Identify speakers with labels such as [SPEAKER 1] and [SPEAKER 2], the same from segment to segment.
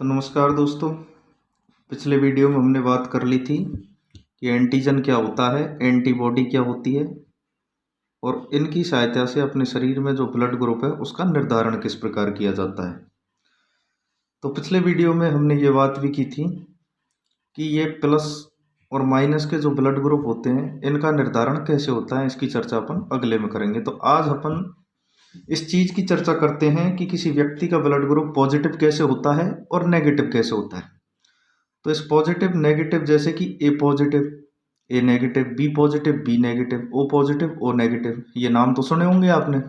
[SPEAKER 1] तो नमस्कार दोस्तों। पिछले वीडियो में हमने बात कर ली थी कि एंटीजन क्या होता है, एंटीबॉडी क्या होती है और इनकी सहायता से अपने शरीर में जो ब्लड ग्रुप है उसका निर्धारण किस प्रकार किया जाता है। तो पिछले वीडियो में हमने ये बात भी की थी कि ये प्लस और माइनस के जो ब्लड ग्रुप होते हैं इनका निर्धारण कैसे होता है, इसकी चर्चा अपन अगले में करेंगे। तो आज अपन इस चीज़ की चर्चा करते हैं कि किसी व्यक्ति का ब्लड ग्रुप पॉजिटिव कैसे होता है और नेगेटिव कैसे होता है। तो इस पॉजिटिव नेगेटिव जैसे कि A positive A negative, B positive B negative, O positive O negative, ये नाम तो सुने होंगे आपने।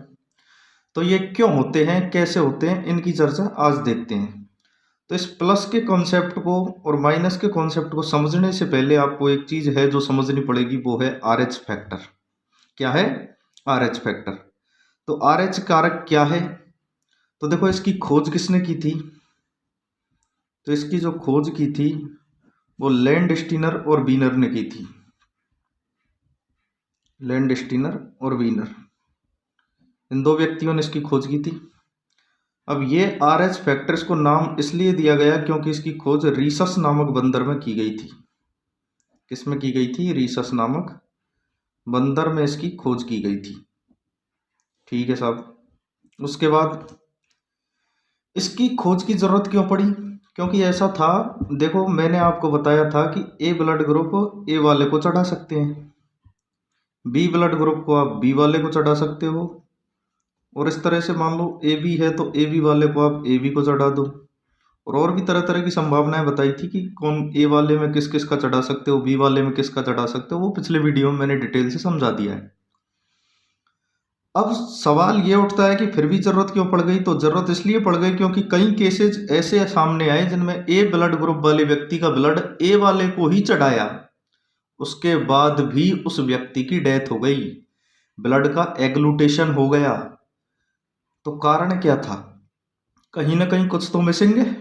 [SPEAKER 1] तो ये क्यों होते हैं, कैसे होते हैं, इनकी चर्चा आज देखते हैं। तो इस प्लस के कॉन्सेप्ट को और माइनस के कॉन्सेप्ट को समझने से पहले आपको एक चीज है जो समझनी पड़ेगी, वो है आर एच फैक्टर। क्या है? R H factor. तो आर एच कारक क्या है? तो देखो, इसकी खोज किसने की थी? तो इसकी जो खोज की थी वो लैंडस्टीनर और वीनर ने की थी। लैंडस्टीनर और वीनर, इन दो व्यक्तियों ने इसकी खोज की थी। अब ये आर एच फैक्टर्स को नाम इसलिए दिया गया क्योंकि इसकी खोज रीसस नामक बंदर में की गई थी। किसमें की गई थी? रीसस नामक बंदर में इसकी खोज की गई थी। ठीक है साहब। उसके बाद इसकी खोज की जरूरत क्यों पड़ी? क्योंकि ऐसा था, देखो मैंने आपको बताया था कि ए ब्लड ग्रुप ए वाले को चढ़ा सकते हैं, बी ब्लड ग्रुप को आप बी वाले को चढ़ा सकते हो, और इस तरह से मान लो ए बी है तो ए बी वाले को आप ए बी को चढ़ा दो। और भी तरह तरह की संभावनाएं बताई थी कि कौन ए वाले में किस किस का चढ़ा सकते हो, बी वाले में किसका चढ़ा सकते हो, वो पिछले वीडियो में मैंने डिटेल से समझा दिया है। अब सवाल ये उठता है कि फिर भी जरूरत क्यों पड़ गई? तो जरूरत इसलिए पड़ गई क्योंकि कई केसेज ऐसे सामने आए जिनमें ए ब्लड ग्रुप वाले व्यक्ति का ब्लड ए वाले को ही चढ़ाया, उसके बाद भी उस व्यक्ति की डेथ हो गई, ब्लड का एग्लूटेशन हो गया। तो कारण क्या था? कहीं ना कहीं कुछ तो मिसिंग है।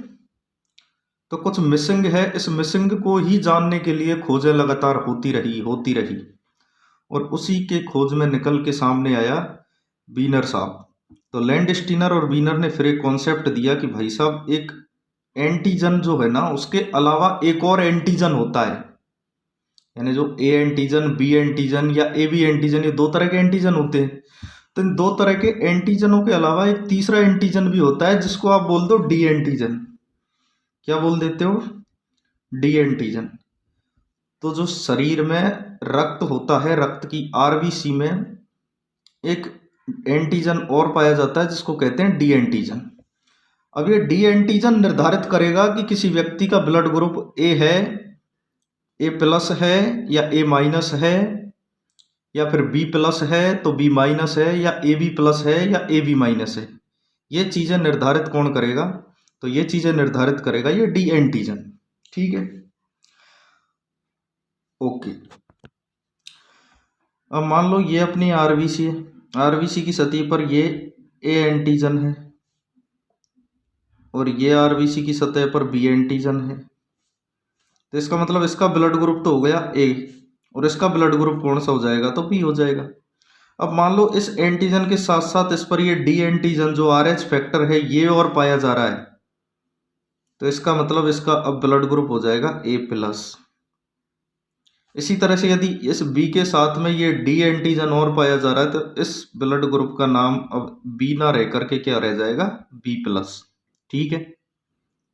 [SPEAKER 1] तो कुछ मिसिंग है, इस मिसिंग को ही जानने के लिए खोजें लगातार होती रही और उसी के खोज में निकल के सामने आया बीनर साहब। तो लैंडस्टीनर और बीनर ने फिर एक कॉन्सेप्ट दिया कि भाई साहब, एक एंटीजन जो है ना, उसके अलावा एक और एंटीजन होता है। यानी जो ए एंटीजन, बी एंटीजन या ए बी एंटीजन, ये दो तरह के एंटीजन होते हैं। तो इन दो तरह के एंटीजनों के अलावा एक तीसरा एंटीजन भी होता है जिसको आप बोल दो डी एंटीजन। क्या बोल देते हो? D antigen. तो जो शरीर में रक्त होता है, रक्त की आरबीसी में एक एंटीजन और पाया जाता है जिसको कहते हैं डी एंटीजन। अब ये डी एंटीजन निर्धारित करेगा कि किसी व्यक्ति का ब्लड ग्रुप ए है, ए प्लस है या ए माइनस है, या फिर बी प्लस है तो बी माइनस है, या ए बी प्लस है या ए बी माइनस है। ये चीजें निर्धारित कौन करेगा? तो ये चीजें निर्धारित करेगा ये डी एंटीजन। ठीक है, ओके। अब मान लो ये अपनी आरबीसी है, आरबीसी की सतह पर ये ए एंटीजन है और ये आरबीसी की सतह पर बी एंटीजन है। तो इसका मतलब इसका ब्लड ग्रुप तो हो गया ए, और इसका ब्लड ग्रुप कौन सा हो जाएगा? तो बी हो जाएगा। अब मान लो इस एंटीजन के साथ साथ इस पर ये डी एंटीजन जो आर एच फैक्टर है ये और पाया जा रहा है, तो इसका मतलब इसका अब ब्लड ग्रुप हो जाएगा ए प्लस। इसी तरह से यदि इस बी के साथ में ये डी एंटीजन और पाया जा रहा है तो इस ब्लड ग्रुप का नाम अब बी ना रह करके क्या रह जाएगा? B plus. ठीक है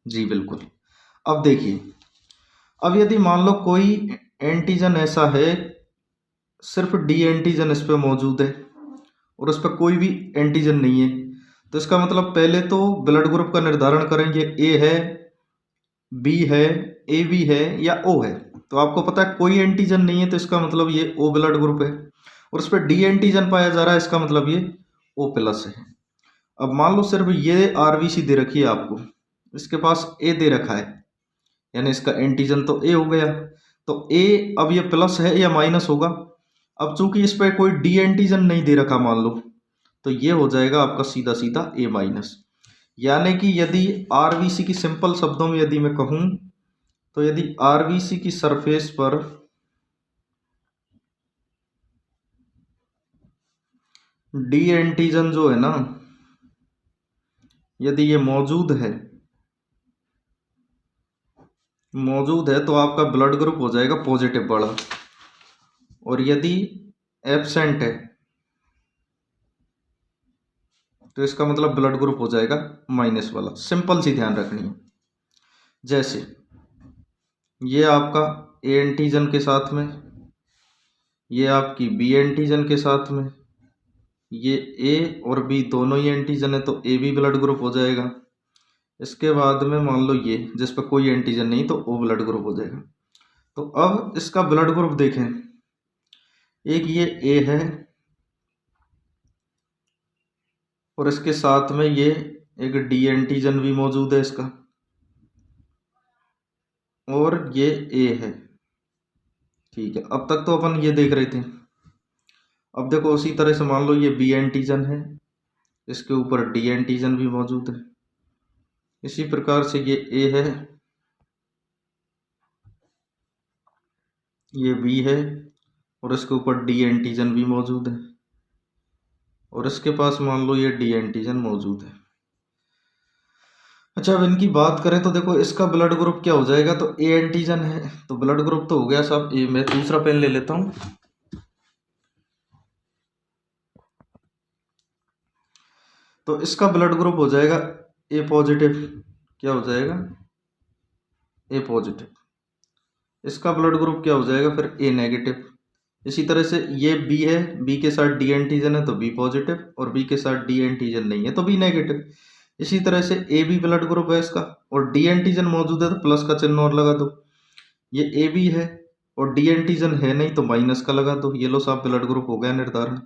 [SPEAKER 1] जी, बिल्कुल। अब देखिए, अब यदि मान लो कोई एंटीजन ऐसा है, सिर्फ डी एंटीजन इस पे मौजूद है और उस पर कोई भी एंटीजन नहीं है, तो इसका मतलब पहले तो ब्लड ग्रुप का निर्धारण करेंगे, ए है, बी है, ए बी है या ओ है। तो आपको पता है कोई एंटीजन नहीं है तो इसका मतलब ये ओ ब्लड ग्रुप है, और उस पर डी एंटीजन पाया जा रहा है, इसका मतलब ये ओ प्लस है। अब मान लो सिर्फ ये आरबीसी दे रखी है आपको, इसके पास ए दे रखा है, यानी इसका एंटीजन तो ए हो गया। तो ए अब ये प्लस है या माइनस होगा? अब चूंकि इस पर कोई डी एंटीजन नहीं दे रखा मान लो, तो ये हो जाएगा आपका सीधा सीधा ए माइनस। यानी कि यदि आरबीसी की सिंपल शब्दों में यदि मैं कहूं, तो यदि आरबीसी की सरफेस पर डी एंटीजन जो है ना, यदि ये मौजूद है मौजूद है तो आपका ब्लड ग्रुप हो जाएगा पॉजिटिव वाला, और यदि एब्सेंट है तो इसका मतलब ब्लड ग्रुप हो जाएगा माइनस वाला। सिंपल सी ध्यान रखनी है। जैसे ये आपका ए एंटीजन के साथ में, ये आपकी बी एंटीजन के साथ में, ये ए और बी दोनों ही एंटीजन है तो ए बी ब्लड ग्रुप हो जाएगा। इसके बाद में मान लो ये जिस पर कोई एंटीजन नहीं तो ओ ब्लड ग्रुप हो जाएगा। तो अब इसका ब्लड ग्रुप देखें, एक ये ए है और इसके साथ में ये एक डी एंटीजन भी मौजूद है इसका, और ये ए है। ठीक है, अब तक तो अपन ये देख रहे थे। अब देखो उसी तरह से मान लो ये बी एंटीजन है, इसके ऊपर डी एंटीजन भी मौजूद है। इसी प्रकार से ये ए है, ये बी है, और इसके ऊपर डी एंटीजन भी मौजूद है, और इसके पास मान लो ये डी एंटीजन मौजूद है। अच्छा, अब इनकी बात करें तो देखो इसका ब्लड ग्रुप क्या हो जाएगा, तो ए एंटीजन है तो ब्लड ग्रुप तो हो गया साहब ए। मैं दूसरा पेन ले लेता हूं। तो इसका ब्लड ग्रुप हो जाएगा ए पॉजिटिव। क्या हो जाएगा? ए पॉजिटिव। इसका ब्लड ग्रुप क्या हो जाएगा फिर? ए नेगेटिव। इसी तरह से ये बी है, बी के साथ डी एंटीजन है तो बी पॉजिटिव, और बी के साथ डी एंटीजन नहीं है तो बी नेगेटिव। इसी तरह से ए बी ब्लड ग्रुप है इसका, और डी एंटीजन मौजूद है तो प्लस का चिन्ह और लगा दो। ये ए बी है और डी एंटीजन है नहीं तो माइनस का लगा दो। ये लो साहब ब्लड ग्रुप हो गया निर्धारण।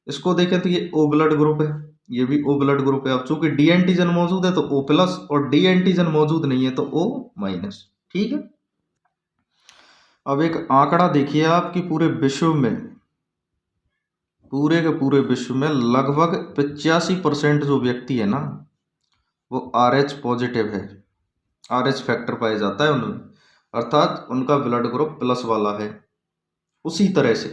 [SPEAKER 1] इसको देखें तो ये ओ ब्लड ग्रुप है, ये भी ओ ब्लड ग्रुप है। अब चूंकि डी एंटीजन मौजूद है तो ओ प्लस, और डी एंटीजन मौजूद नहीं है तो ओ माइनस। ठीक है। अब एक आंकड़ा देखिए आपकी पूरे विश्व में, पूरे के पूरे विश्व में लगभग 85% जो व्यक्ति है ना वो RH पॉजिटिव है, RH फैक्टर पाया जाता है उनमें, अर्थात उनका ब्लड ग्रुप प्लस वाला है। उसी तरह से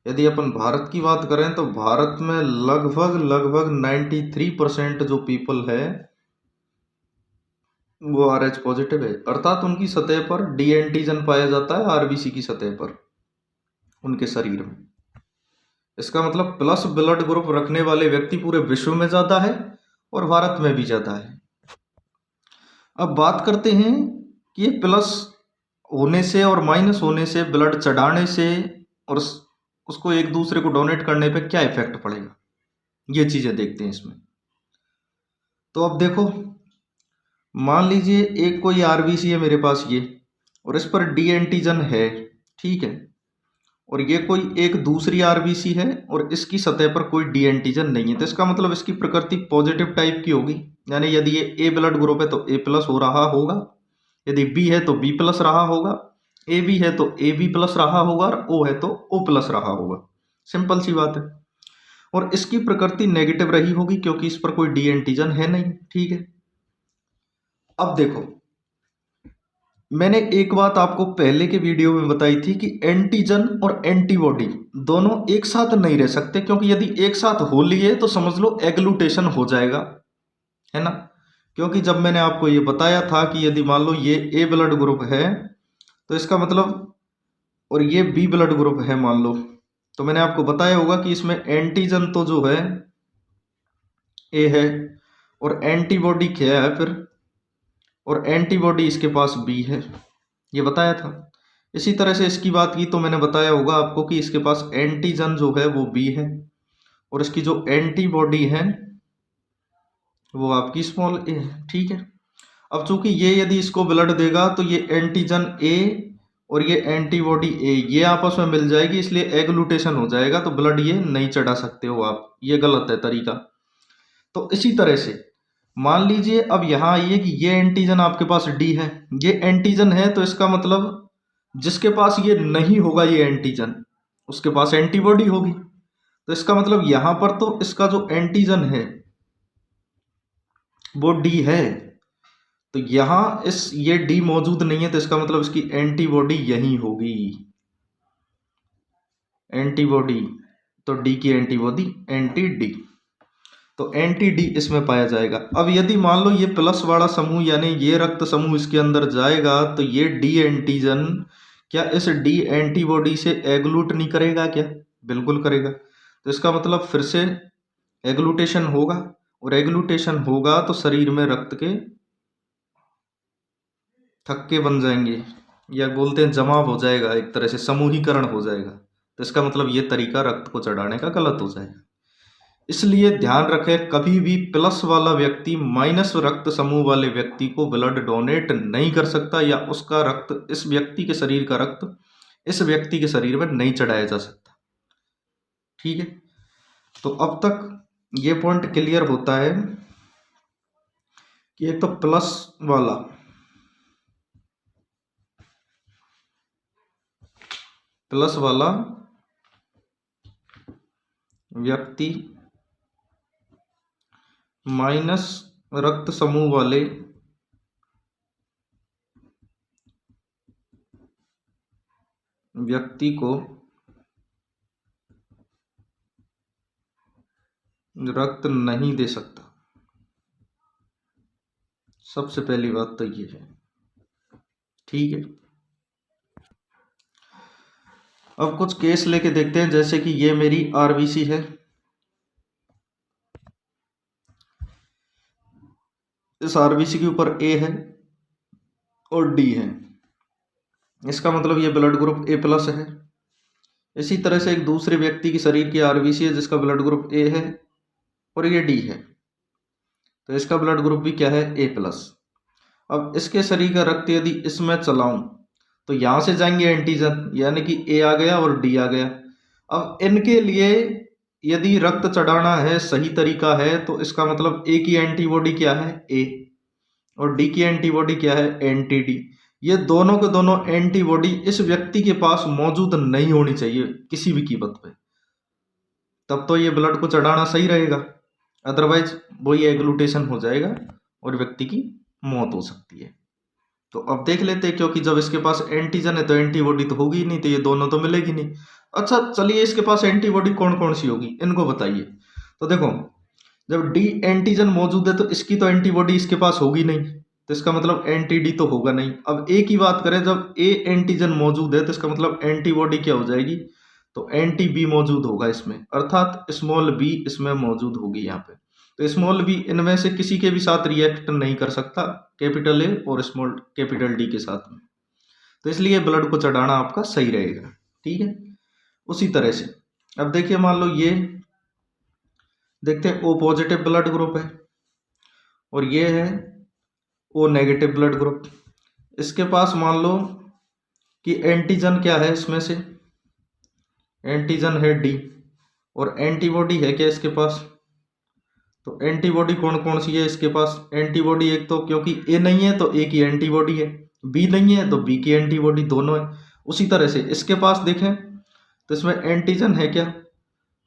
[SPEAKER 1] यदि अपन भारत की बात करें तो भारत में लगभग 93% जो पीपल है वो RH पॉजिटिव है, अर्थात उनकी सतह पर डी एंटीजन पाया जाता है RBC की सतह पर उनके शरीर में। इसका मतलब प्लस ब्लड ग्रुप रखने वाले व्यक्ति पूरे विश्व में ज्यादा है और भारत में भी ज्यादा है। अब बात करते हैं कि ये प्लस होने से और माइनस होने से, ब्लड चढ़ाने से और उसको एक दूसरे को डोनेट करने पे क्या इफेक्ट पड़ेगा, ये चीजें देखते हैं इसमें। तो अब देखो, मान लीजिए एक कोई आरबीसी है मेरे पास ये, और इस पर डी एंटीजन है, ठीक है, और ये कोई एक दूसरी आरबीसी है और इसकी सतह पर कोई डी एंटीजन नहीं है, तो इसका मतलब इसकी प्रकृति पॉजिटिव टाइप की होगी। यानी यदि ये ए ब्लड ग्रुप है तो ए प्लस हो रहा होगा, यदि बी है तो बी प्लस रहा होगा, ए बी है तो ए बी प्लस रहा होगा, और ओ है तो ओ प्लस रहा होगा। सिंपल सी बात है। और इसकी प्रकृति नेगेटिव रही होगी क्योंकि इस पर कोई डी एंटीजन है नहीं। ठीक है। अब देखो, मैंने एक बात आपको पहले के वीडियो में बताई थी कि एंटीजन और एंटीबॉडी दोनों एक साथ नहीं रह सकते, क्योंकि यदि एक साथ हो लिए तो समझ लो एग्लूटेशन हो जाएगा, है ना। क्योंकि जब मैंने आपको ये बताया था कि यदि मान लो ये ए ब्लड ग्रुप है तो इसका मतलब, और ये बी ब्लड ग्रुप है मान लो, तो मैंने आपको बताया होगा कि इसमें एंटीजन तो जो है ए है और एंटीबॉडी क्या है फिर, और एंटीबॉडी इसके पास बी है, ये बताया था। इसी तरह से इसकी बात की तो मैंने बताया होगा आपको कि इसके पास एंटीजन जो है वो बी है और इसकी जो एंटीबॉडी है वो आपकी स्मॉल ए है। ठीक है। अब चूंकि ये यदि इसको ब्लड देगा तो ये एंटीजन ए और ये एंटीबॉडी ए ये आपस में मिल जाएगी, इसलिए एग्लूटेशन हो जाएगा, तो ब्लड ये नहीं चढ़ा सकते हो आप, ये गलत है तरीका। तो इसी तरह से मान लीजिए अब यहाँ आइए कि ये एंटीजन आपके पास डी है, ये एंटीजन है, तो इसका मतलब जिसके पास ये नहीं होगा ये एंटीजन उसके पास एंटीबॉडी होगी। तो इसका मतलब यहाँ पर तो इसका जो एंटीजन है वो डी है, तो यहाँ ये डी मौजूद नहीं है, तो इसका मतलब इसकी एंटीबॉडी यही होगी, एंटीबॉडी, तो डी की एंटीबॉडी एंटी डी। तो एंटी डी इसमें पाया जाएगा। अब यदि मान लो ये प्लस वाला समूह यानी ये रक्त समूह इसके अंदर जाएगा तो ये डी एंटीजन क्या इस डी एंटीबॉडी से एग्लूट नहीं करेगा क्या? बिल्कुल करेगा। तो इसका मतलब फिर से एग्लूटेशन होगा, और एग्लूटेशन होगा तो शरीर में रक्त के थक्के बन जाएंगे, या बोलते हैं जमाव हो जाएगा, एक तरह से समूहीकरण हो जाएगा। तो इसका मतलब ये तरीका रक्त को चढ़ाने का गलत हो जाएगा। इसलिए ध्यान रखें, कभी भी प्लस वाला व्यक्ति माइनस रक्त समूह वाले व्यक्ति को ब्लड डोनेट नहीं कर सकता, या उसका रक्त इस व्यक्ति के शरीर का रक्त इस व्यक्ति के शरीर में नहीं चढ़ाया जा सकता। ठीक है, तो अब तक ये पॉइंट क्लियर होता है कि एक तो प्लस वाला व्यक्ति माइनस रक्त समूह वाले व्यक्ति को रक्त नहीं दे सकता। सबसे पहली बात तो ये है। ठीक है, अब कुछ केस लेके देखते हैं। जैसे कि ये मेरी आरबीसी है, इस आरबीसी के ऊपर ए है और डी है, इसका मतलब ये ब्लड ग्रुप ए प्लस है। इसी तरह से एक दूसरे व्यक्ति की शरीर की आरबीसी है जिसका ब्लड ग्रुप ए है और ये डी है, तो इसका ब्लड ग्रुप भी क्या है? ए प्लस। अब इसके शरीर का रक्त यदि इसमें चलाऊं तो यहां से जाएंगे एंटीजन, यानी कि ए आ गया और डी आ गया। अब इनके लिए यदि रक्त चढ़ाना है, सही तरीका है, तो इसका मतलब ए की एंटीबॉडी क्या है? ए, और डी की एंटीबॉडी क्या है? Anti D. ये दोनों के दोनों एंटीबॉडी इस व्यक्ति के पास मौजूद नहीं होनी चाहिए किसी भी कीमत पे, तब तो ये ब्लड को चढ़ाना सही रहेगा। अदरवाइज वही एग्लूटेशन हो जाएगा और व्यक्ति की मौत हो सकती है। तो अब देख लेते हैं, क्योंकि जब इसके पास एंटीजन है तो एंटीबॉडी तो होगी ही नहीं, तो ये दोनों तो मिलेगी नहीं। अच्छा चलिए, इसके पास एंटीबॉडी कौन कौन सी होगी इनको बताइए। तो देखो, जब डी एंटीजन मौजूद है तो इसकी तो एंटीबॉडी इसके पास होगी नहीं, तो इसका मतलब एंटी डी तो होगा नहीं। अब ए की बात करें, जब ए एंटीजन मौजूद है तो इसका मतलब एंटीबॉडी क्या हो जाएगी? तो एंटी बी मौजूद होगा इसमें, अर्थात स्मॉल बी इसमें मौजूद होगी यहाँ पे। तो स्मॉल बी इनमें से किसी के भी साथ रिएक्ट नहीं कर सकता, कैपिटल ए और स्मॉल कैपिटल डी के साथ में, तो इसलिए ब्लड को चढ़ाना आपका सही रहेगा। ठीक है, उसी तरह से अब देखिए, मान लो ये देखते हैं ओ पॉजिटिव ब्लड ग्रुप है और ये है ओ नेगेटिव ब्लड ग्रुप। इसके पास मान लो कि एंटीजन क्या है, इसमें से एंटीजन है डी और एंटीबॉडी है क्या इसके पास? तो एंटीबॉडी कौन कौन सी है इसके पास? एंटीबॉडी एक तो क्योंकि ए नहीं है तो ए की एंटीबॉडी है, बी नहीं है तो बी की एंटीबॉडी, दोनों है। उसी तरह से इसके पास देखें तो इसमें एंटीजन है क्या?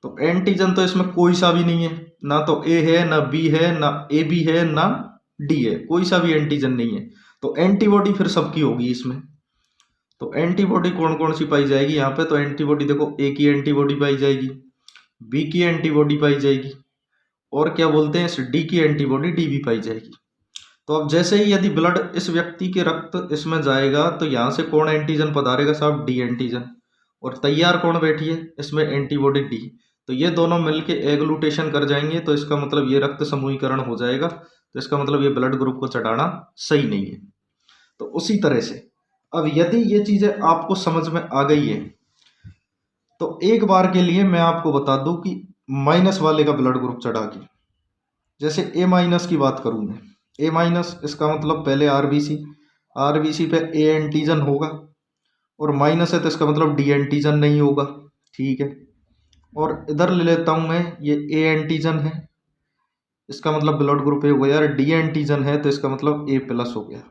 [SPEAKER 1] तो एंटीजन तो इसमें कोई सा भी नहीं है, ना तो ए है, ना बी है, ना ए बी है, ना डी है, कोई सा भी एंटीजन नहीं है। तो एंटीबॉडी फिर सबकी होगी इसमें। तो एंटीबॉडी कौन कौन सी पाई जाएगी यहाँ पे? तो एंटीबॉडी देखो, ए की एंटीबॉडी पाई जाएगी, बी की एंटीबॉडी पाई जाएगी, और क्या बोलते हैं, इस डी की एंटीबॉडी डी भी पाई जाएगी। तो अब जैसे ही यदि ब्लड इस व्यक्ति के रक्त इसमें जाएगा तो यहाँ से कौन एंटीजन पधारेगा साहब? डी एंटीजन, और तैयार कौन बैठी है इसमें? Antibody D. तो ये दोनों मिलके एग्लूटेशन कर जाएंगे, तो इसका मतलब ये रक्त समूहीकरण हो जाएगा, तो इसका मतलब ये ब्लड ग्रुप को चढ़ाना सही नहीं है। तो उसी तरह से अब यदि ये चीजें आपको समझ में आ गई है तो एक बार के लिए मैं आपको बता दूं कि माइनस वाले का ब्लड ग्रुप चढ़ा के, जैसे ए माइनस की बात करूं मैं, ए माइनस इसका मतलब पहले आरबीसी, आरबीसी पे ए एंटीजन होगा और माइनस है तो इसका मतलब डी एंटीजन नहीं होगा। ठीक है, और इधर ले लेता हूं मैं, ये ए एंटीजन है, इसका मतलब ब्लड ग्रुप ए हो गया, यार डी एंटीजन है तो इसका मतलब ए प्लस हो गया,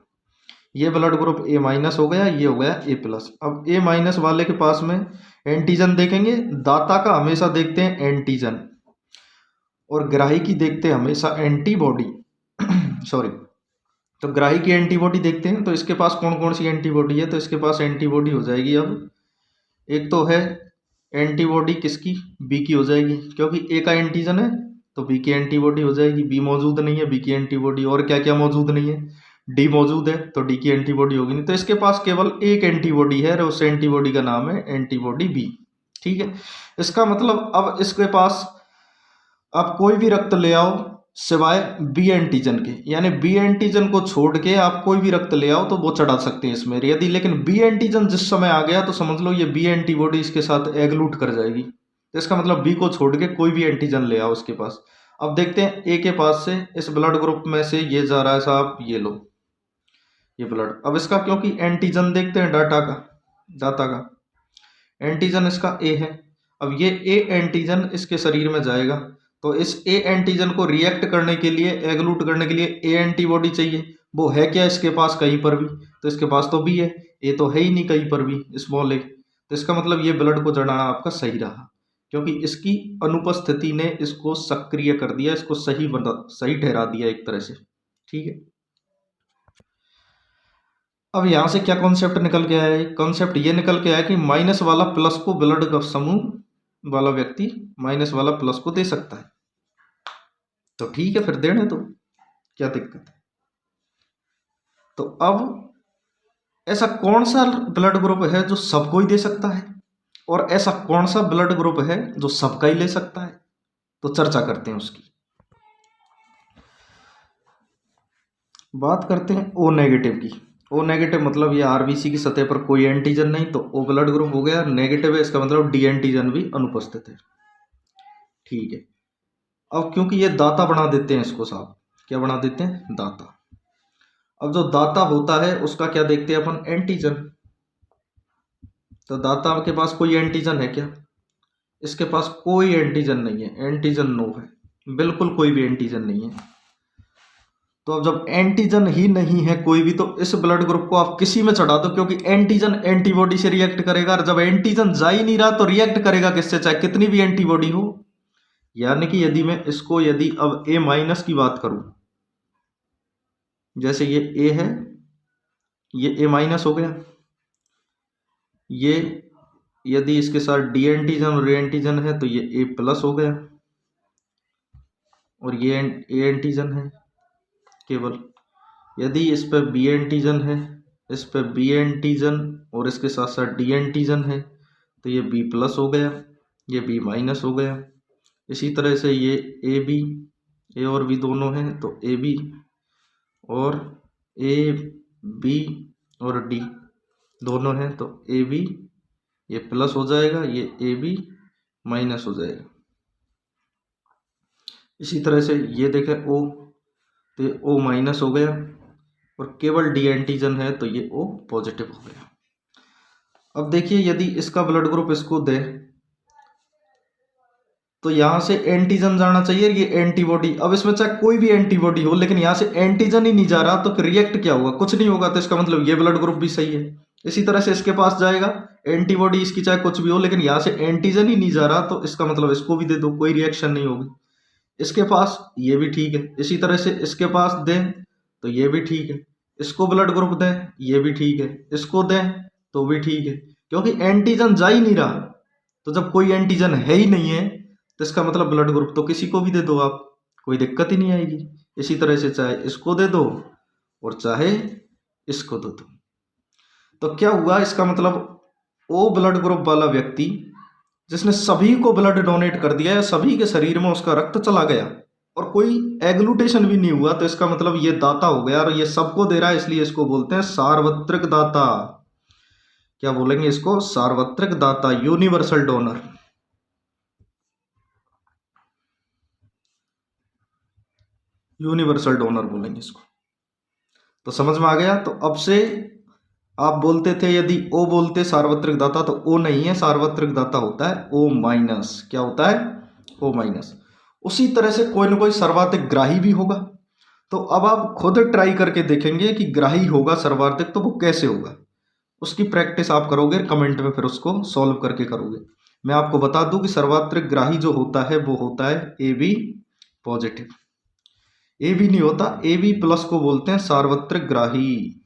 [SPEAKER 1] ये ब्लड ग्रुप ए माइनस हो गया, ये हो गया ए प्लस। अब ए माइनस वाले के पास में एंटीजन देखेंगे, दाता का हमेशा देखते हैं एंटीजन और ग्राही की देखते हैं हमेशा एंटीबॉडी सॉरी, तो ग्राही की एंटीबॉडी देखते हैं। तो इसके पास कौन कौन सी एंटीबॉडी है? तो इसके पास एंटीबॉडी हो जाएगी, अब एक तो है एंटीबॉडी किसकी? बी की हो जाएगी, क्योंकि ए का एंटीजन है तो बी की एंटीबॉडी हो जाएगी। बी मौजूद नहीं है, बी की एंटीबॉडी। और क्या क्या मौजूद नहीं है? डी मौजूद है, तो डी की एंटीबॉडी होगी नहीं। तो इसके पास केवल एक एंटीबॉडी है और उस एंटीबॉडी का नाम है एंटीबॉडी बी। ठीक है, इसका मतलब अब इसके पास आप कोई भी रक्त ले आओ सिवाय बी एंटीजन के, यानी बी एंटीजन को छोड़ के आप कोई भी रक्त ले आओ तो वो चढ़ा सकते हैं इसमें यदि। लेकिन बी एंटीजन जिस समय आ गया तो समझ लो ये बी एंटीबॉडी इसके साथ एग्लूट कर जाएगी। तो इसका मतलब बी को छोड़ के कोई भी एंटीजन ले आओ उसके पास। अब देखते हैं ए के पास से इस ब्लड ग्रुप में से ये जा रहा है साहब, ये लो ये ब्लड। अब इसका क्योंकि एंटीजन देखते हैं डाटा का एंटीजन इसका ए है। अब ये ए एंटीजन इसके शरीर में जाएगा तो इस ए एंटीजन को रिएक्ट करने के लिए, एग्लूट करने के लिए ए एंटीबॉडी चाहिए। वो है क्या इसके पास कहीं पर भी? तो इसके पास तो बी है, ए तो है ही नहीं कहीं पर भी, स्मॉल ए। तो इसका मतलब ये ब्लड को चढ़ाना आपका सही रहा, क्योंकि इसकी अनुपस्थिति ने इसको सक्रिय कर दिया, इसको सही ठहरा दिया एक तरह से। ठीक है, अब यहां से क्या कॉन्सेप्ट निकल के आया है? कॉन्सेप्ट ये निकल के आया कि माइनस वाला प्लस को ब्लड का समूह वाला व्यक्ति माइनस वाला प्लस को दे सकता है। तो ठीक है, फिर देने दो, क्या दिक्कत है? तो अब ऐसा कौन सा ब्लड ग्रुप है जो सबको ही दे सकता है, और ऐसा कौन सा ब्लड ग्रुप है जो सबका ही ले सकता है? तो चर्चा करते हैं उसकी। बात करते हैं ओ नेगेटिव की। ओ नेगेटिव मतलब ये आरबीसी की सतह पर कोई एंटीजन नहीं, तो ओ ब्लड ग्रुप हो गया। नेगेटिव है इसका मतलब डी एंटीजन भी अनुपस्थित है। ठीक है, अब क्योंकि ये दाता बना देते हैं इसको साहब, क्या बना देते हैं? दाता। अब जो दाता होता है उसका क्या देखते हैं अपन? एंटीजन। तो दाता के पास कोई एंटीजन है क्या? इसके पास कोई एंटीजन नहीं है, एंटीजन नो है, बिल्कुल कोई भी एंटीजन नहीं है। तो अब जब एंटीजन ही नहीं है कोई भी, तो इस ब्लड ग्रुप को आप किसी में चढ़ा दो, क्योंकि एंटीजन एंटीबॉडी से रिएक्ट करेगा, और जब एंटीजन जा ही नहीं रहा तो रिएक्ट करेगा किससे? चाहे कितनी भी एंटीबॉडी हो। यानी कि यदि मैं इसको, यदि अब ए माइनस की बात करूं, जैसे ये ए है, ये ए माइनस हो गया। ये यदि इसके साथ डी एंटीजन और ए एंटीजन है तो ये ए प्लस हो गया, और ये ए एंटीजन है केवल। यदि इस पर बी एंटीजन है, इस पर बी एंटीजन और इसके साथ साथ डी एंटीजन है, तो ये बी प्लस हो गया, ये बी माइनस हो गया। इसी तरह से ये ए बी, ए और बी दोनों हैं तो ए बी, और ए बी और डी दोनों हैं तो ए बी, ये प्लस हो जाएगा, ये ए बी माइनस हो जाएगा। इसी तरह से ये देखें ओ, तो ये ओ माइनस हो गया, और केवल डी एंटीजन है तो ये ओ पॉजिटिव हो गया। अब देखिए यदि इसका ब्लड ग्रुप इसको दे तो यहां से एंटीजन जाना चाहिए, ये एंटीबॉडी। अब इसमें चाहे कोई भी एंटीबॉडी हो, लेकिन यहां से एंटीजन ही नहीं जा रहा, तो फिर रिएक्ट क्या होगा? कुछ नहीं होगा। तो इसका मतलब ये ब्लड ग्रुप भी सही है। इसी तरह से इसके पास जाएगा एंटीबॉडी, इसकी चाहे कुछ भी हो, लेकिन यहां से एंटीजन ही नहीं जा रहा, तो इसका मतलब इसको भी दे दो, कोई रिएक्शन नहीं होगी। इसके पास ये भी ठीक है। इसी तरह से इसके पास दें तो ये भी ठीक है। इसको ब्लड ग्रुप दें, ये भी ठीक है। इसको दें तो भी ठीक है, क्योंकि एंटीजन जा ही नहीं रहा। तो जब कोई एंटीजन है ही नहीं है तो इसका मतलब ब्लड ग्रुप तो किसी को भी दे दो आप, कोई दिक्कत ही नहीं आएगी। इसी तरह से चाहे इसको दे दो और चाहे इसको दे दो। तो क्या हुआ? इसका मतलब ओ ब्लड ग्रुप वाला व्यक्ति जिसने सभी को ब्लड डोनेट कर दिया है, सभी के शरीर में उसका रक्त चला गया और कोई एग्लूटेशन भी नहीं हुआ, तो इसका मतलब ये दाता हो गया, और ये सबको दे रहा है, इसलिए इसको बोलते हैं सार्वत्रिक दाता। क्या बोलेंगे इसको? सार्वत्रिक दाता, यूनिवर्सल डोनर। यूनिवर्सल डोनर बोलेंगे इसको। तो समझ में आ गया? तो अब से आप बोलते थे, यदि ओ बोलते सार्वत्रिक दाता, तो ओ नहीं है, सार्वत्रिक दाता होता है ओ माइनस। क्या होता है? O minus. उसी तरह से कोई ना कोई सर्वाधिक ग्राही भी होगा। तो अब आप खुद ट्राई करके देखेंगे कि ग्राही होगा सर्वाधिक, तो वो कैसे होगा, उसकी प्रैक्टिस आप करोगे, कमेंट में फिर उसको सॉल्व करके करोगे। मैं आपको बता दूं कि सर्वाधिक ग्राही जो होता है वो होता है A B positive. A B नहीं होता, ए बी प्लस को बोलते हैं सार्वत्रिक ग्राही।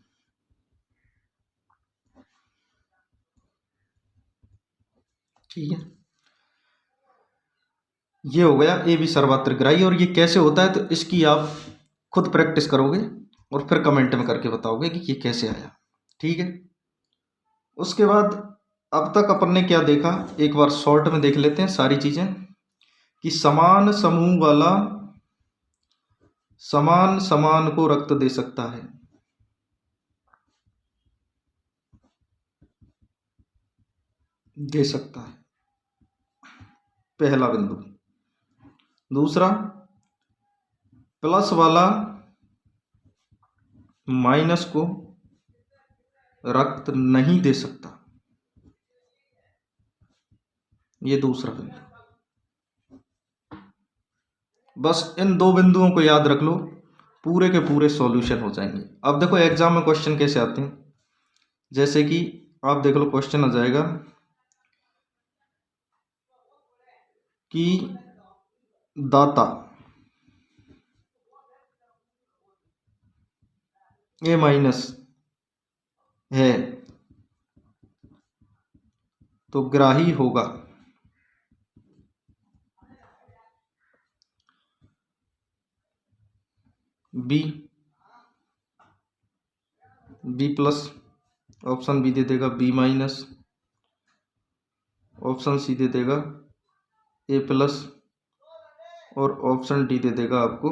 [SPEAKER 1] ठीक है, ये हो गया ए बी सर्वत्र ग्राही। और ये कैसे होता है तो इसकी आप खुद प्रैक्टिस करोगे और फिर कमेंट में करके बताओगे कि ये कैसे आया। ठीक है, उसके बाद अब तक अपन ने क्या देखा, एक बार शॉर्ट में देख लेते हैं सारी चीजें। कि समान समूह वाला समान समान को रक्त दे सकता है। दे सकता है, पहला बिंदु। दूसरा, प्लस वाला माइनस को रक्त नहीं दे सकता, ये दूसरा बिंदु। बस इन दो बिंदुओं को याद रख लो, पूरे के पूरे सॉल्यूशन हो जाएंगे। अब देखो एग्जाम में क्वेश्चन कैसे आते हैं, जैसे कि आप देख लो क्वेश्चन आ जाएगा कि दाता ए माइनस है तो ग्राही होगा बी प्लस, ऑप्शन बी दे देगा बी माइनस, ऑप्शन सी दे देगा ए प्लस, और ऑप्शन डी दे देगा आपको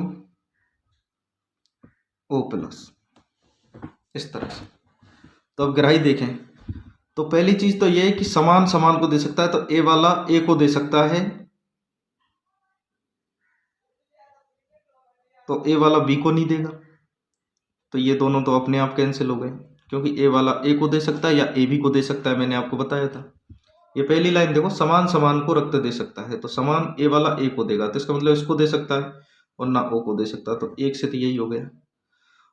[SPEAKER 1] ओ प्लस, इस तरह से। तो अब ग्राही देखें तो पहली चीज तो ये है कि समान समान को दे सकता है, तो ए वाला ए को दे सकता है, तो ए वाला बी को नहीं देगा। तो ये दोनों तो अपने आप कैंसिल हो गए, क्योंकि ए वाला ए को दे सकता है या ए बी को दे सकता है, मैंने आपको बताया था। ये पहली लाइन देखो, समान समान को रक्त दे सकता है, तो समान ए वाला ए को देगा, तो इसका मतलब इसको दे सकता है और ना ओ को दे सकता, तो एक से तो यही हो गया।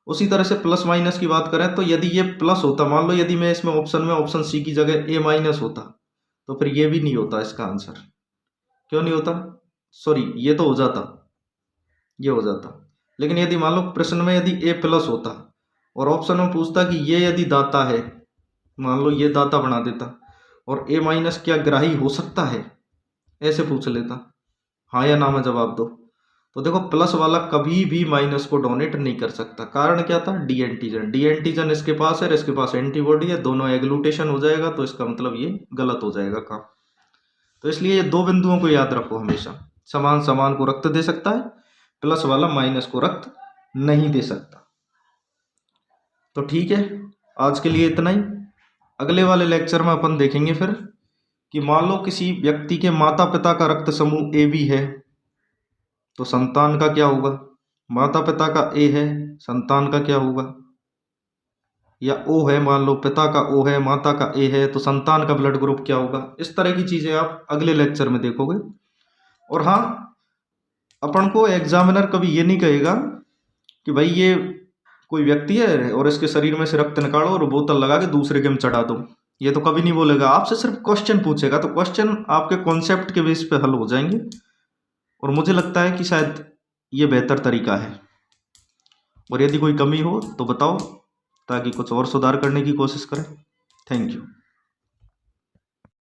[SPEAKER 1] उसी तरह से प्लस माइनस की बात करें तो यदि ये प्लस होता, मान लो यदि मैं इसमें ऑप्शन सी की जगह ए माइनस होता, तो फिर ये भी नहीं होता इसका आंसर। क्यों नहीं होता, सॉरी ये तो हो जाता, ये हो जाता। लेकिन यदि मान लो प्रश्न में यदि ए प्लस होता और ऑप्शन में पूछता कि ये यदि दाता है, मान लो ये दाता बना देता, और ए माइनस क्या ग्राही हो सकता है, ऐसे पूछ लेता, हाँ या ना में जवाब दो, तो देखो प्लस वाला कभी भी माइनस को डोनेट नहीं कर सकता। कारण क्या था, डी एंटीजन, डी एंटीजन इसके पास है, इसके पास एंटीबॉडी है, दोनों एग्लूटेशन हो जाएगा, तो इसका मतलब ये गलत हो जाएगा काम। तो इसलिए ये दो बिंदुओं को याद रखो हमेशा, समान समान को रक्त दे सकता है, प्लस वाला माइनस को रक्त नहीं दे सकता। तो ठीक है, आज के लिए इतना ही। अगले वाले लेक्चर में अपन देखेंगे फिर कि मान लो किसी व्यक्ति के माता पिता का रक्त समूह ए बी है, तो संतान का क्या होगा, माता पिता का ए है, संतान का क्या होगा, या ओ है, मान लो पिता का ओ है, माता का ए है, तो संतान का ब्लड ग्रुप क्या होगा। इस तरह की चीजें आप अगले लेक्चर में देखोगे। और हाँ, अपन को एग्जामिनर कभी ये नहीं कहेगा कि भाई ये कोई व्यक्ति है और इसके शरीर में से रक्त निकालो और बोतल लगा के दूसरे के में चढ़ा दो, ये तो कभी नहीं बोलेगा। आपसे सिर्फ क्वेश्चन पूछेगा, तो क्वेश्चन आपके कॉन्सेप्ट के बेस पे हल हो जाएंगे, और मुझे लगता है कि शायद ये बेहतर तरीका है। और यदि कोई कमी हो तो बताओ, ताकि कुछ और सुधार करने की कोशिश करें। Thank you.